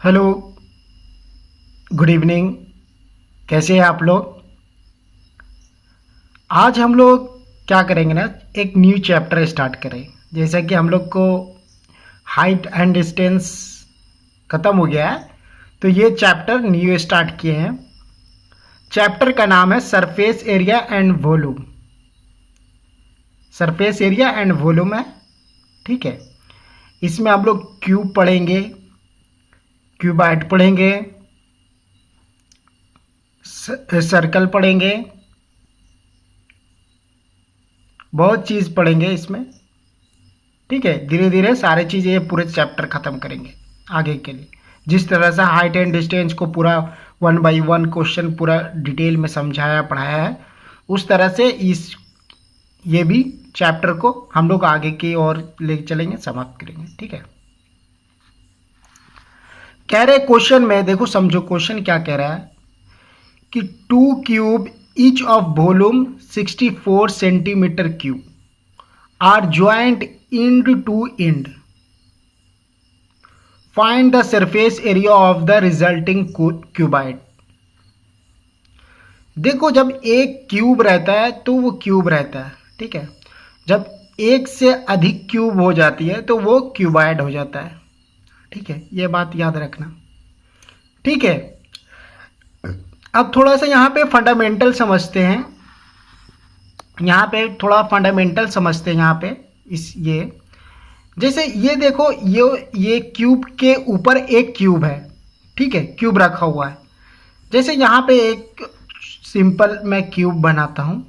Hello, good evening. कैसे हैं आप लोग? आज हम लोग क्या करेंगे ना, एक न्यू चैप्टर स्टार्ट करें। जैसा कि हम लोग को हाइट एंड डिस्टेंस ख़त्म हो गया है, तो ये चैप्टर न्यू स्टार्ट किए हैं। चैप्टर का नाम है surface area and volume. Surface area and volume है, ठीक है। इसमें हम लोग क्यूब पढ़ेंगे, क्यूबाइड पढ़ेंगे, सर्कल पढ़ेंगे, बहुत चीज़ पढ़ेंगे इसमें, ठीक है। धीरे धीरे सारी चीज़ें ये पूरे चैप्टर ख़त्म करेंगे आगे के लिए। जिस तरह से हाइट एंड डिस्टेंस को पूरा 1 बाई 1 क्वेश्चन पूरा डिटेल में समझाया पढ़ाया है, उस तरह से इस ये भी चैप्टर को हम लोग आगे की ओर ले चलेंगे, समाप्त करेंगे, ठीक है। कह रहे क्वेश्चन में देखो, समझो क्वेश्चन क्या कह रहा है कि two cube each of volume 64 centimetre cube are joint end to end. Find the surface area of the resulting cuboid. देखो, जब एक क्यूब रहता है तो वो क्यूब रहता है, ठीक है। जब एक से अधिक क्यूब हो जाती है तो वो क्यूबाइड हो जाता है, ठीक है। ये बात याद रखना, ठीक है। अब थोड़ा सा यहाँ पे फंडामेंटल समझते हैं। यहाँ पे थोड़ा फंडामेंटल समझते हैं। यहाँ पे इस ये जैसे ये देखो, ये क्यूब के ऊपर एक क्यूब है, ठीक है, क्यूब रखा हुआ है। जैसे यहाँ पे एक सिंपल मैं क्यूब बनाता हूं,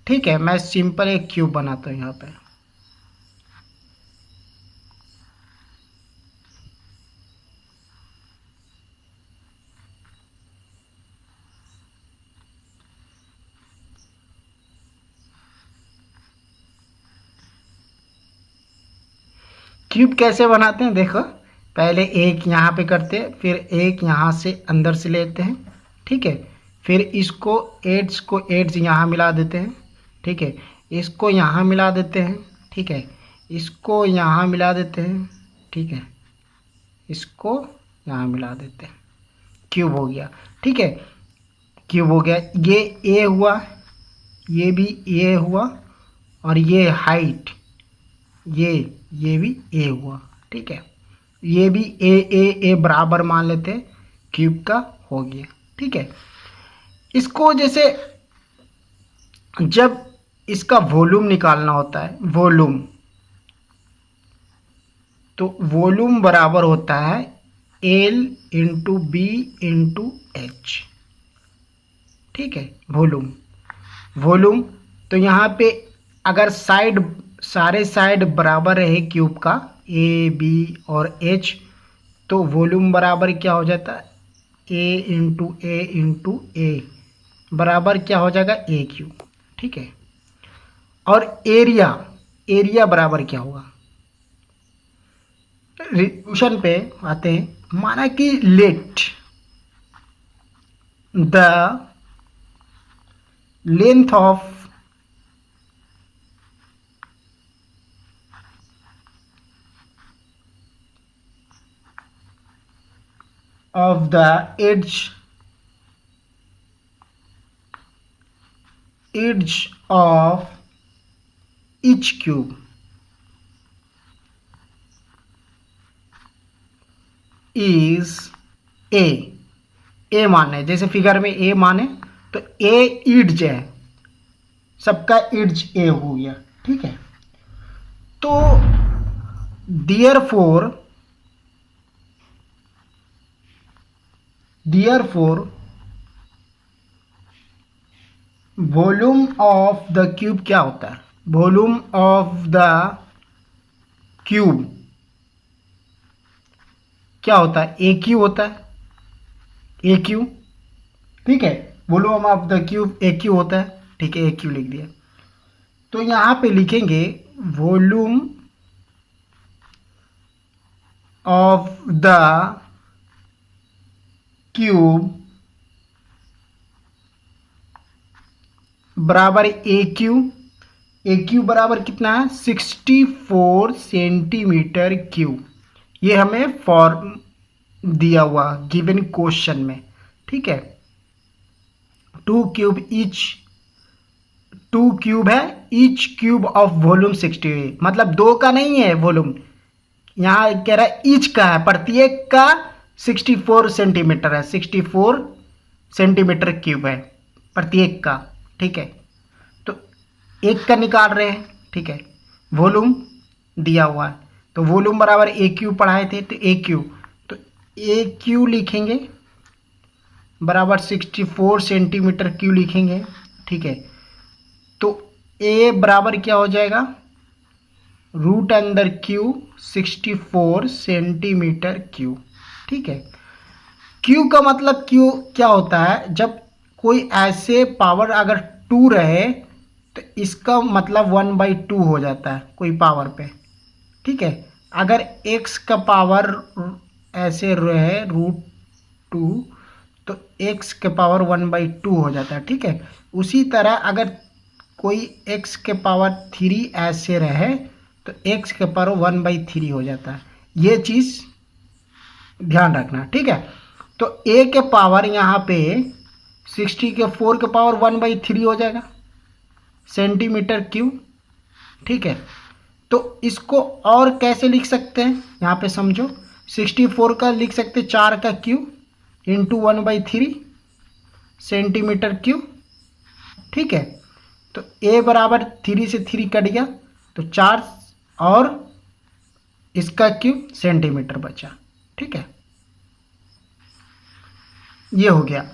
ठीक है। मैं सिंपल एक क्यूब बनाता हूं यहाँ पे। क्यूब कैसे बनाते हैं देखो, पहले एक यहाँ पे करते हैं, फिर एक यहाँ से अंदर से लेते हैं, ठीक है। फिर इसको एड्स यहाँ मिला देते हैं, ठीक है। इसको यहाँ मिला देते हैं, ठीक है। इसको यहाँ मिला देते हैं, ठीक है। इसको यहाँ मिला देते हैं, क्यूब हो गया, ठीक है। क्यूब हो गया। ये ए हुआ, ये भी ए हुआ, और ये हाइट, ये भी ए हुआ, ठीक है। ये भी ए बराबर मान लेते हैं, क्यूब का हो गया, ठीक है। इसको जैसे जब इसका वॉल्यूम निकालना होता है, वॉल्यूम, तो वॉल्यूम बराबर होता है L into B into H, ठीक है। वॉल्यूम तो यहाँ पे अगर सारे साइड बराबर रहे क्यूब का, ए बी और एच, तो वॉल्यूम बराबर क्या हो जाता है, ए बराबर क्या हो जाएगा, ए क्यूब, ठीक है। और एरिया बराबर क्या होगा, रिड्यूशन पे आते हैं। माना कि let the length of the edge of each cube is ए माने, जैसे फिगर में ए माने तो ए इड्ज है, सबका इड्ज ए हो गया, ठीक है। तो therefore volume of the cube क्या होता है, वॉल्यूम ऑफ द क्यूब क्या होता है, ए क्यू होता है, ए क्यू, ठीक है। Volume of the cube A Q होता है, ठीक है, ए क्यू लिख दिया। तो यहां पे लिखेंगे वॉल्यूम ऑफ द क्यूब बराबर ए क्यू ए क्यूब बराबर कितना है 64 सेंटीमीटर क्यूब। ये हमें फॉर्म दिया हुआ गिवन क्वेश्चन में, ठीक है। To cube each, two cube है, ईच क्यूब ऑफ वॉल्यूम 60, मतलब दो का नहीं है वॉल्यूम, यहाँ कह रहा है ईच का है, प्रत्येक का 64 सेंटीमीटर है, 64 सेंटीमीटर क्यूब है प्रत्येक का, ठीक है। तो एक का निकाल रहे हैं, ठीक है, वॉल्यूम दिया हुआ है, तो वॉल्यूम बराबर ए क्यू पढ़ाए थे, तो ए क्यू, तो ए क्यू लिखेंगे बराबर 64 सेंटीमीटर क्यू लिखेंगे, ठीक है। तो ए बराबर क्या हो जाएगा, रूट अंदर क्यू 64 सेंटीमीटर क्यू, ठीक है। क्यू का मतलब क्यू क्या होता है, जब कोई ऐसे पावर अगर 2 रहे तो इसका मतलब 1/2 हो जाता है कोई पावर पे, ठीक है। अगर x का पावर ऐसे रहे √2 तो x के पावर 1/2 हो जाता है, ठीक है। उसी तरह अगर कोई x के पावर 3 ऐसे रहे तो x के पावर 1/3 हो जाता है, ये चीज़ ध्यान रखना, ठीक है। तो a के पावर यहाँ पे 60 के 4 के पावर 1/3 हो जाएगा सेंटीमीटर क्यूब, ठीक है। तो इसको और कैसे लिख सकते हैं, यहाँ पे समझो, 64 का लिख सकते 4 का क्यूब इंटू 1/3 सेंटीमीटर क्यूब, ठीक है। तो a बराबर 3 से 3 कट गया तो 4 और इसका क्यूब सेंटीमीटर बचा, ठीक है। ये हो गया।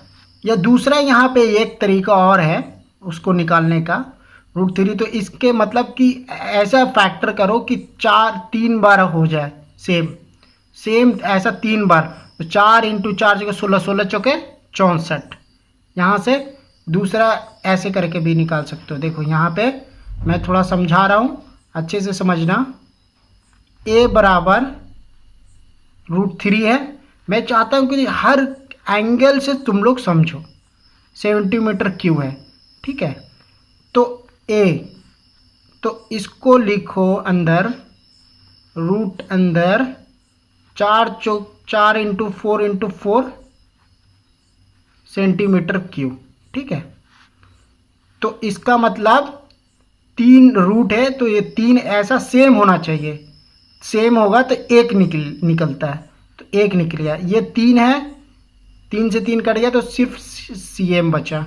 या दूसरा यहाँ पे एक तरीका और है उसको निकालने का, √3, तो इसके मतलब कि ऐसा फैक्टर करो कि 3 बार हो जाए, सेम ऐसा 3 बार, तो 4 × 4 जगह 16, 16 चौके 64। यहाँ से दूसरा ऐसे करके भी निकाल सकते हो, देखो यहाँ पे मैं थोड़ा समझा रहा हूँ, अच्छे से समझना। a बराबर √3 है, मैं चाहता हूँ कि हर एंगल से तुम लोग समझो, सेंटीमीटर क्यूब है, ठीक है। तो a, तो इसको लिखो अंदर रूट अंदर 4 × 4 × 4 सेंटीमीटर क्यूब, ठीक है। तो इसका मतलब 3 रूट है, तो ये 3 ऐसा सेम होना चाहिए, सेम होगा तो एक निकलता है, तो एक निकल गया। ये 3 है, 3 से 3 कट गया तो सिर्फ cm बचा,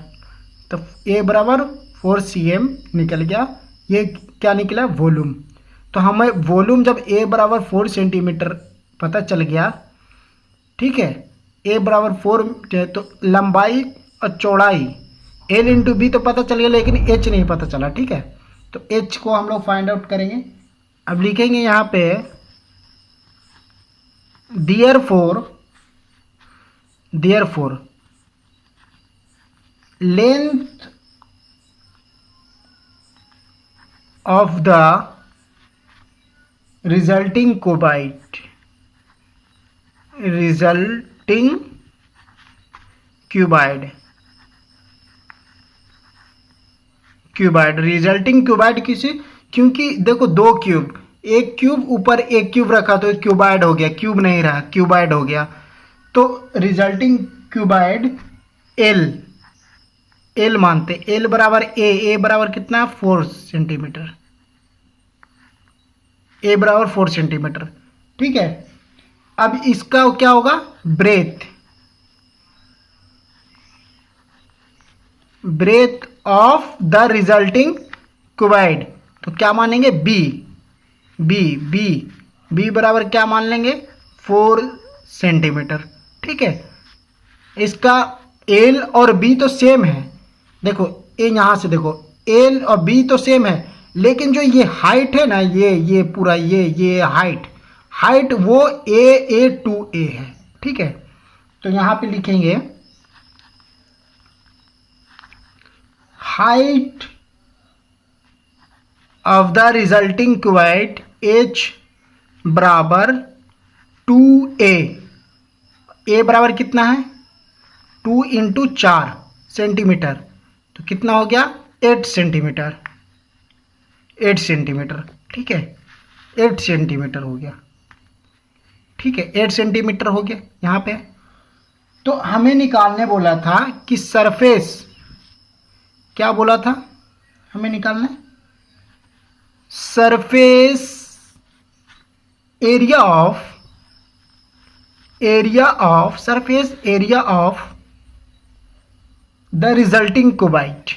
तो a बराबर 4 cm निकल गया। ये क्या निकला, वॉल्यूम। तो हमें वॉल्यूम जब a बराबर 4 सेंटीमीटर पता चल गया, ठीक है, a बराबर 4 तो लंबाई और चौड़ाई l × b तो पता चल गया, लेकिन h नहीं पता चला, ठीक है। तो h को हम लोग फाइंड आउट करेंगे। अब लिखेंगे यहाँ पे therefore length of the resulting cuboid resulting cuboid किसी, क्योंकि देखो दो क्यूब, एक क्यूब ऊपर एक क्यूब रखा तो एक क्यूबाइड हो गया, क्यूब नहीं रहा क्यूबाइड हो गया। तो रिजल्टिंग क्यूबाइड एल मानते, एल बराबर ए बराबर कितना 4 सेंटीमीटर, ए बराबर 4 सेंटीमीटर, ठीक है। अब इसका क्या होगा, breadth of the resulting cuboid, तो क्या मानेंगे बी बराबर क्या मान लेंगे 4 सेंटीमीटर, ठीक है। इसका एल और बी तो सेम है, देखो ए यहाँ से देखो एल और बी तो सेम है, लेकिन जो ये हाइट है ना, ये पूरा ये हाइट वो a to a है, ठीक है। तो यहाँ पे लिखेंगे height of the resulting cuboid h बराबर 2a, a बराबर कितना है 2 × 4 सेंटीमीटर, तो कितना हो गया 8 सेंटीमीटर, 8 सेंटीमीटर। ठीक है, 8 सेंटीमीटर हो गया। ठीक है, 8 सेंटीमीटर हो गया यहाँ पे। तो हमें निकालने बोला था कि सरफेस, क्या बोला था हमें निकालना, surface area of surface area of the resulting cuboid,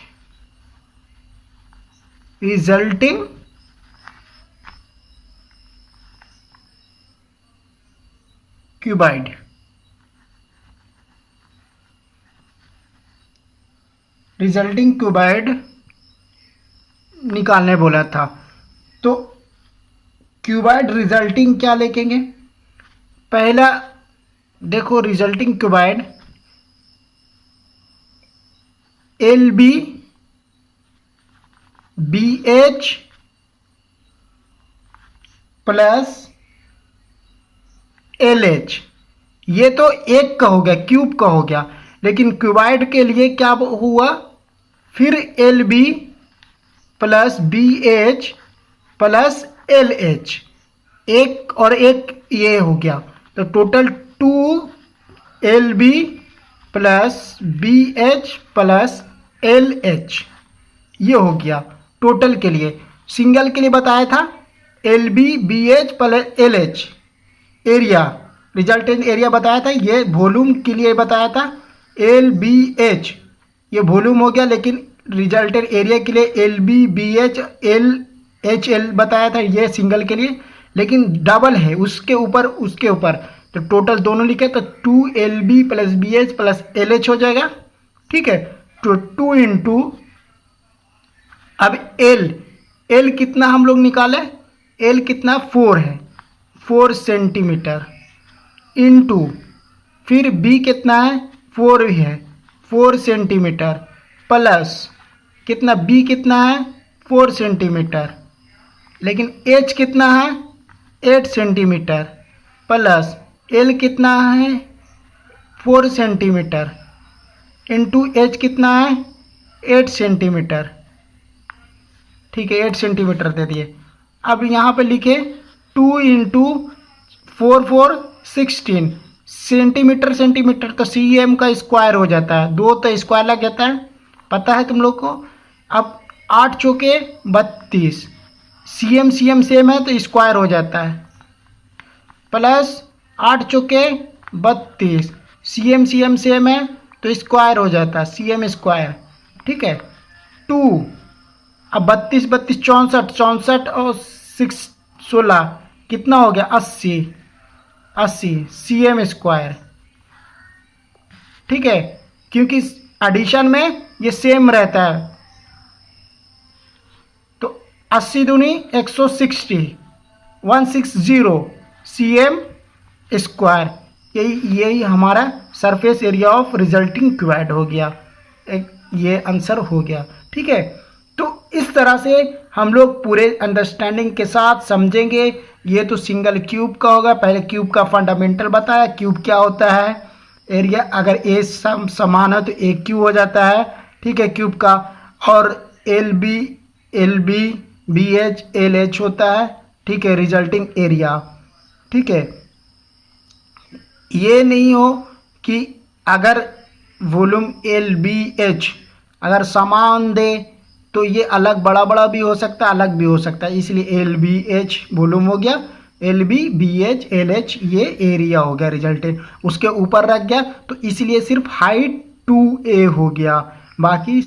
resulting cuboid, resulting cuboid निकालने बोला था। तो क्यूबाइड रिजल्टिंग क्या लिखेंगे, पहला देखो resulting cuboid LB BH plus LH, ये तो एक का हो गया, क्यूब का हो गया। लेकिन क्यूबाइड के लिए क्या हुआ, फिर LB plus BH plus LH, एक और एक ये हो गया, तो total 2LB plus BH plus LH, ये हो गया टोटल के लिए। सिंगल के लिए बताया था LB BH plus LH, area resultant area बताया था। ये वॉल्यूम के लिए बताया था LBH, ये वॉल्यूम हो गया। लेकिन रिजल्टेंट एरिया के लिए LB BH LHL बताया था, ये सिंगल के लिए। लेकिन डबल है उसके ऊपर, तो टोटल दोनों लिखे तो 2LB plus BH plus LH हो जाएगा। ठीक है, तो 2 इंटू, अब L कितना हम लोग निकाले, L कितना 4 है, 4 सेंटीमीटर, इंटू फिर B कितना है 4 है, 4 सेंटीमीटर, प्लस कितना B कितना है 4 सेंटीमीटर, लेकिन H कितना है 8 सेंटीमीटर, प्लस L कितना है 4 सेंटीमीटर, इंटू H कितना है 8 सेंटीमीटर। ठीक है, 8 सेंटीमीटर दे दिए। अब यहाँ पे लिखे 2 इंटू 4 4 16 सेंटीमीटर, तो CM का स्क्वायर हो जाता है, 2 तो स्क्वायर लग जाता है, पता है तुम लोग को। अब 8 चौके 32, CM सेम है तो स्क्वायर हो जाता है, प्लस 8 चौके 32, CM सेम है तो स्क्वायर हो जाता है, CM स्क्वायर। ठीक है, 2, अब 32 32 64 और 6 16 कितना हो गया 80 CM स्क्वायर। ठीक है, क्योंकि एडिशन में ये सेम रहता है, तो 80 दूनी 160 160 CM स्क्वायर, यही हमारा surface area of resulting cuboid हो गया, एक ये आंसर हो गया। ठीक है, तो इस तरह से हम लोग पूरे अंडरस्टैंडिंग के साथ समझेंगे। ये तो सिंगल क्यूब का होगा, पहले क्यूब का फंडामेंटल बताया, क्यूब क्या होता है, एरिया अगर ए समान है तो एक क्यूब हो जाता है। ठीक है, क्यूब का, और LB BH LH होता है। ठीक है, रिजल्टिंग एरिया। ठीक है, ये नहीं हो कि अगर वॉल्यूम LBH अगर समान दे तो ये अलग बड़ा बड़ा भी हो सकता है, अलग भी हो सकता है, इसलिए LBH वॉल्यूम हो गया, LB BH LH ये एरिया हो गया रिजल्टेंट, उसके ऊपर रख गया, तो इसलिए सिर्फ हाइट 2A हो गया, बाकी